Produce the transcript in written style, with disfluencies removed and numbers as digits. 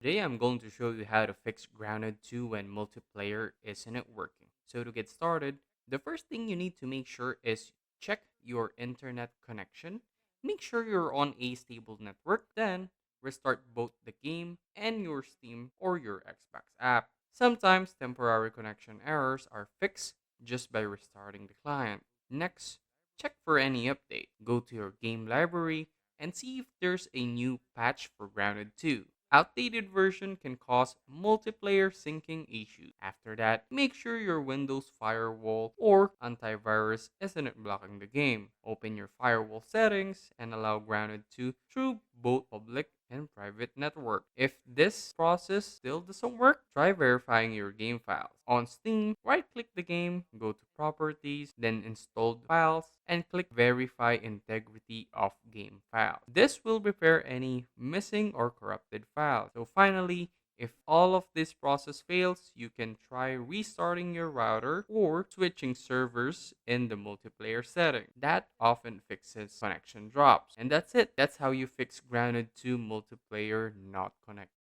Today I'm going to show you how to fix Grounded 2 when multiplayer isn't working. So to get started, the first thing you need to make sure is check your internet connection. Make sure you're on a stable network, then restart both the game and your Steam or your Xbox app. Sometimes temporary connection errors are fixed just by restarting the client. Next, check for any update. Go to your game library and see if there's a new patch for Grounded 2. Outdated version can cause multiplayer syncing issues. After that, make sure your Windows firewall or antivirus isn't blocking the game. Open your firewall settings and allow Grounded 2 through both public and private network. If this process still doesn't work, try verifying your game files. On Steam, right-click the game, go to Properties, then Installed Files, and click Verify Integrity of Game Files. This will repair any missing or corrupted files. So finally, if all of this process fails, you can try restarting your router or switching servers in the multiplayer setting. That often fixes connection drops. And that's it. That's how you fix Grounded to multiplayer not connected.